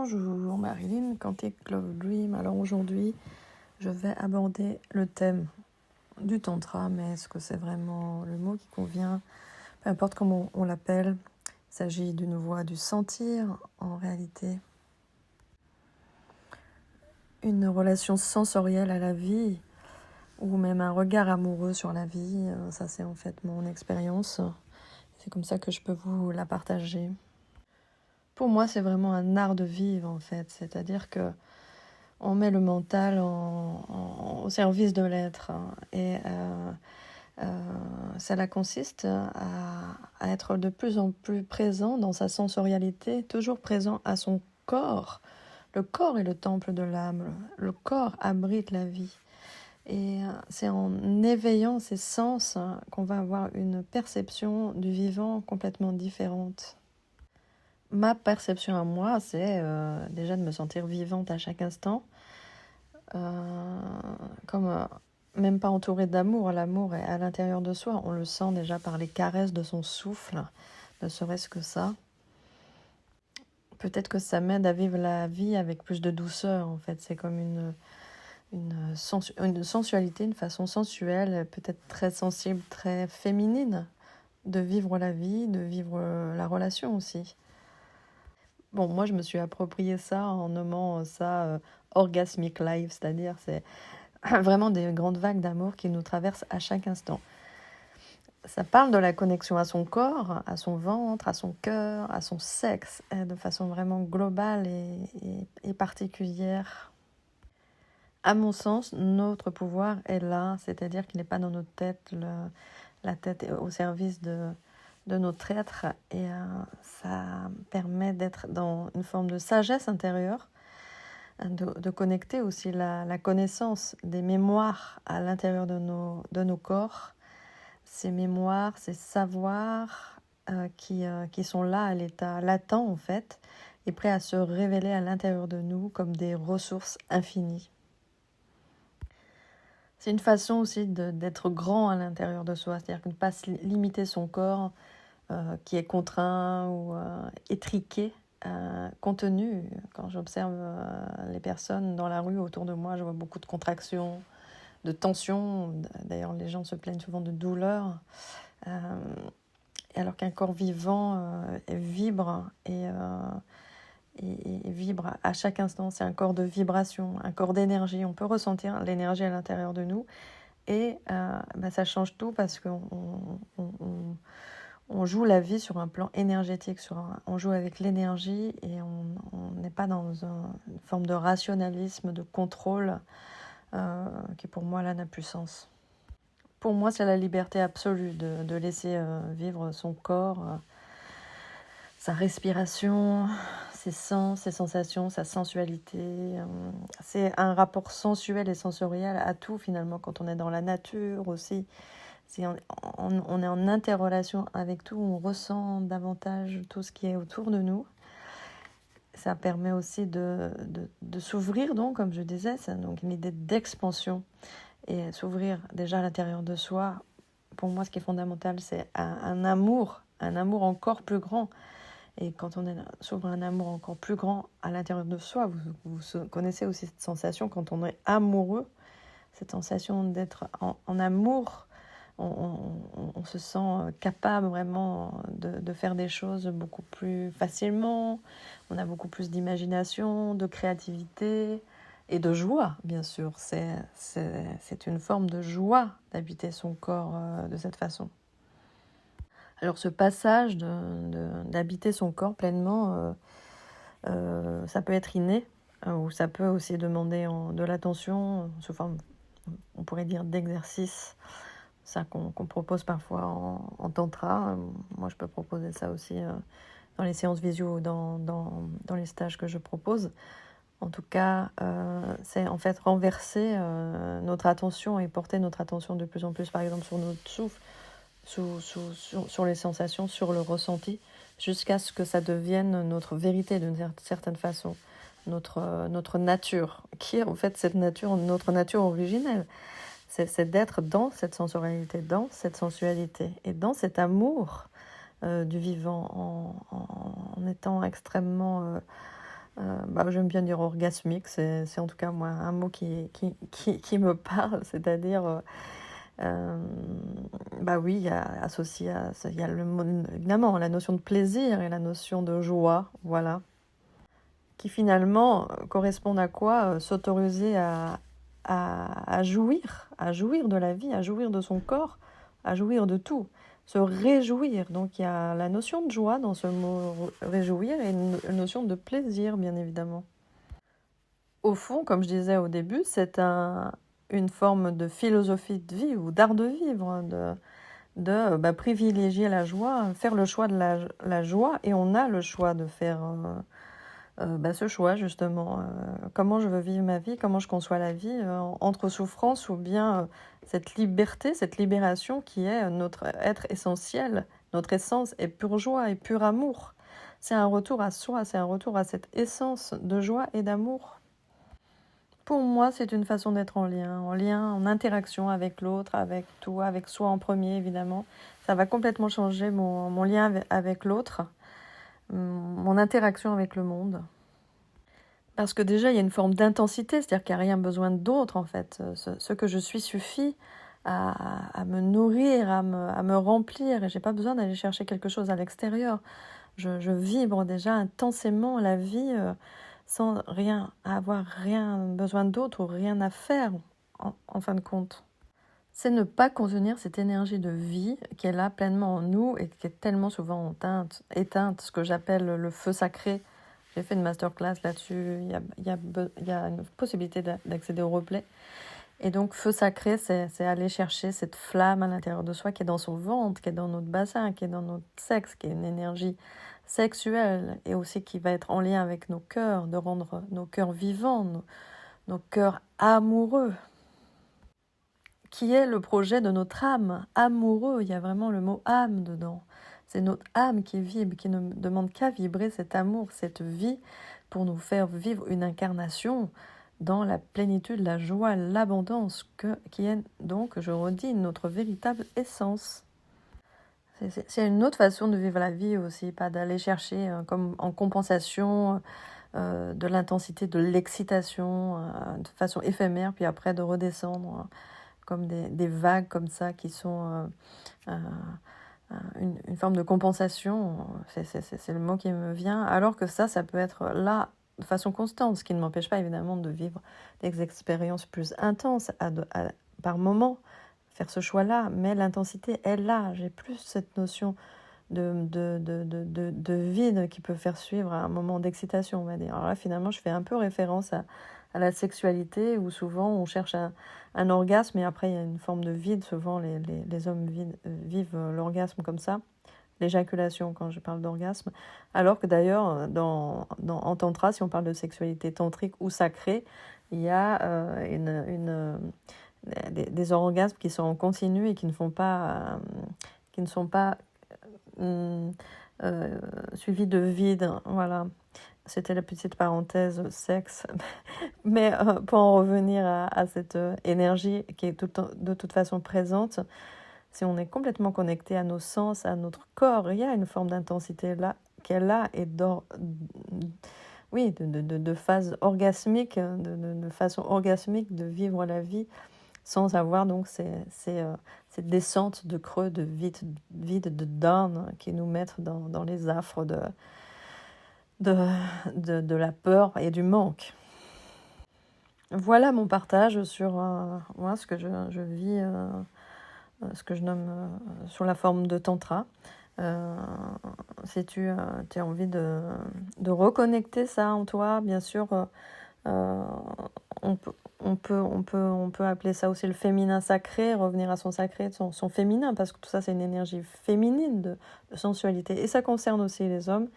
Bonjour Marilyn, Quantic Love Dream. Alors aujourd'hui, je vais aborder le thème du tantra, mais est-ce que c'est vraiment le mot qui convient? Peu importe comment on l'appelle, il s'agit d'une voie du sentir en réalité. Une relation sensorielle à la vie, ou même un regard amoureux sur la vie, ça c'est en fait mon expérience. C'est comme ça que je peux vous la partager. Pour moi, c'est vraiment un art de vivre en fait, c'est-à-dire que on met le mental au service de l'être et cela consiste à être de plus en plus présent dans sa sensorialité, toujours présent à son corps. Le corps est le temple de l'âme, le corps abrite la vie. Et c'est en éveillant ses sens qu'on va avoir une perception du vivant complètement différente. Ma perception à moi, c'est déjà de me sentir vivante à chaque instant, comme même pas entourée d'amour. L'amour est à l'intérieur de soi, on le sent déjà par les caresses de son souffle, ne serait-ce que ça. Peut-être que ça m'aide à vivre la vie avec plus de douceur, en fait. C'est comme une sensualité, une façon sensuelle, peut-être très sensible, très féminine, de vivre la vie, de vivre la relation aussi. Bon, moi, je me suis approprié ça en nommant ça Orgasmic Life, c'est-à-dire c'est vraiment des grandes vagues d'amour qui nous traversent à chaque instant. Ça parle de la connexion à son corps, à son ventre, à son cœur, à son sexe, de façon vraiment globale et particulière. À mon sens, notre pouvoir est là, c'est-à-dire qu'il n'est pas dans notre tête, la tête est au service de notre être, et ça permet d'être dans une forme de sagesse intérieure, de connecter aussi la connaissance des mémoires à l'intérieur de nos corps, ces mémoires, ces savoirs qui sont là à l'état latent en fait, et prêts à se révéler à l'intérieur de nous comme des ressources infinies. C'est une façon aussi d'être grand à l'intérieur de soi, c'est-à-dire de ne pas se limiter son corps qui est contraint ou étriqué, contenu. Quand j'observe les personnes dans la rue autour de moi, je vois beaucoup de contractions, de tensions. D'ailleurs, les gens se plaignent souvent de douleurs. Alors qu'un corps vivant vibre et vibre à chaque instant. C'est un corps de vibration, un corps d'énergie. On peut ressentir l'énergie à l'intérieur de nous. Et ça change tout parce qu'on joue la vie sur un plan énergétique. On joue avec l'énergie et on n'est pas dans une forme de rationalisme, de contrôle qui pour moi là n'a plus sens. Pour moi, c'est la liberté absolue de laisser vivre son corps, sa respiration, ses sens, ses sensations, sa sensualité. C'est un rapport sensuel et sensoriel à tout finalement quand on est dans la nature aussi. On est en interrelation avec tout, on ressent davantage tout ce qui est autour de nous. Ça permet aussi de s'ouvrir, donc, comme je disais, c'est donc une idée d'expansion. Et s'ouvrir déjà à l'intérieur de soi, pour moi, ce qui est fondamental, c'est un amour encore plus grand. Et quand on s'ouvre un amour encore plus grand à l'intérieur de soi, vous connaissez aussi cette sensation quand on est amoureux, cette sensation d'être en amour, on se sent capable vraiment de faire des choses beaucoup plus facilement, on a beaucoup plus d'imagination, de créativité et de joie, bien sûr. C'est une forme de joie d'habiter son corps de cette façon. Alors ce passage d'habiter son corps pleinement, ça peut être inné, ou ça peut aussi demander de l'attention, sous forme, on pourrait dire, d'exercice, ça qu'on propose parfois en tantra. Moi, je peux proposer ça aussi dans les séances visio ou dans les stages que je propose. En tout cas, c'est en fait renverser notre attention et porter notre attention de plus en plus, par exemple, sur notre souffle, sur les sensations, sur le ressenti, jusqu'à ce que ça devienne notre vérité d'une certaine façon, notre nature, qui est en fait notre nature originelle. C'est d'être dans cette sensorialité, dans cette sensualité et dans cet amour du vivant, en étant extrêmement J'aime bien dire orgasmique, c'est en tout cas moi un mot qui me parle, c'est-à-dire, oui, il y a associé à il y a évidemment la notion de plaisir et la notion de joie, voilà, qui finalement correspondent à quoi? S'autoriser à jouir de la vie, à jouir de son corps, à jouir de tout, se réjouir. Donc il y a la notion de joie dans ce mot réjouir et une notion de plaisir, bien évidemment. Au fond, comme je disais au début, c'est une forme de philosophie de vie ou d'art de vivre, hein, de privilégier la joie, faire le choix de la joie, et on a le choix de faire ce choix justement. Comment je veux vivre ma vie, comment je conçois la vie, entre souffrance ou bien cette liberté, cette libération qui est notre être essentiel, notre essence est pure joie et pur amour. C'est un retour à soi, c'est un retour à cette essence de joie et d'amour. Pour moi, c'est une façon d'être en lien, en interaction avec l'autre, avec tout, avec soi en premier, évidemment. Ça va complètement changer mon lien avec l'autre, mon interaction avec le monde. Parce que déjà, il y a une forme d'intensité, c'est-à-dire qu'il n'y a rien besoin d'autre, en fait. Ce que je suis suffit à me nourrir, à me remplir, et j'ai pas besoin d'aller chercher quelque chose à l'extérieur. Je vibre déjà intensément la vie sans avoir rien besoin d'autre ou rien à faire, en fin de compte. C'est ne pas contenir cette énergie de vie qui est là pleinement en nous et qui est tellement souvent éteinte, ce que j'appelle le feu sacré. J'ai fait une masterclass là-dessus, il y a une possibilité d'accéder au replay. Et donc, feu sacré, c'est aller chercher cette flamme à l'intérieur de soi qui est dans son ventre, qui est dans notre bassin, qui est dans notre sexe, qui est une énergie sexuelle et aussi qui va être en lien avec nos cœurs, de rendre nos cœurs vivants, nos cœurs amoureux, qui est le projet de notre âme, amoureux. Il y a vraiment le mot âme dedans. C'est notre âme qui vibre, qui ne demande qu'à vibrer cet amour, cette vie, pour nous faire vivre une incarnation dans la plénitude, la joie, l'abondance, qui est donc, je redis, notre véritable essence. C'est une autre façon de vivre la vie aussi, pas d'aller chercher comme en compensation de l'intensité, de l'excitation, de façon éphémère, puis après de redescendre comme des vagues comme ça qui sont une forme de compensation. C'est le mot qui me vient, alors que ça peut être là de façon constante, ce qui ne m'empêche pas évidemment de vivre des expériences plus intenses par moment, faire ce choix-là, mais l'intensité est là. J'ai plus cette notion de vide qui peut faire suivre à un moment d'excitation, on va dire. Alors là, finalement, je fais un peu référence à la sexualité, où souvent on cherche un orgasme et après il y a une forme de vide. Souvent les hommes vivent l'orgasme comme ça, l'éjaculation quand je parle d'orgasme, alors que d'ailleurs en tantra, si on parle de sexualité tantrique ou sacrée, il y a des orgasmes qui sont en continu et qui ne sont pas suivis de vide. Voilà, c'était la petite parenthèse sexe. Mais pour en revenir à cette énergie qui est de toute façon présente, si on est complètement connecté à nos sens, à notre corps, il y a une forme d'intensité là, qui est là et de phase orgasmique, de façon orgasmique de vivre la vie sans avoir donc cette descente de creux, de vide, de down qui nous mettent dans les affres de la peur et du manque. Voilà mon partage sur moi, ce que je vis, ce que je nomme sur la forme de tantra. Si tu as envie de reconnecter ça en toi, bien sûr, on peut appeler ça aussi le féminin sacré, revenir à son sacré, son féminin, parce que tout ça c'est une énergie féminine de sensualité, et ça concerne aussi les hommes.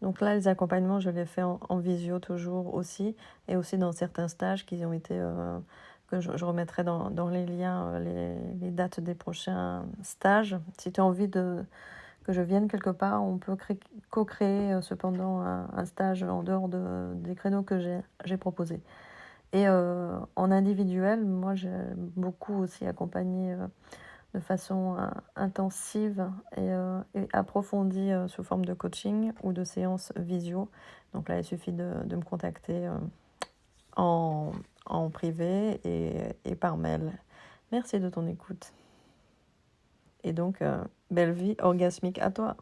Donc là, les accompagnements, je les fais en visio toujours aussi, et aussi dans certains stages qui ont été, que je remettrai dans les liens, les dates des prochains stages. Si tu as envie que je vienne quelque part, on peut co-créer cependant un stage en dehors des créneaux que j'ai proposés. Et en individuel, moi j'ai beaucoup aussi accompagné de façon intensive et approfondie sous forme de coaching ou de séances visio. Donc là, il suffit de me contacter en, en privé et par mail. Merci de ton écoute. Et donc, belle vie orgasmique à toi.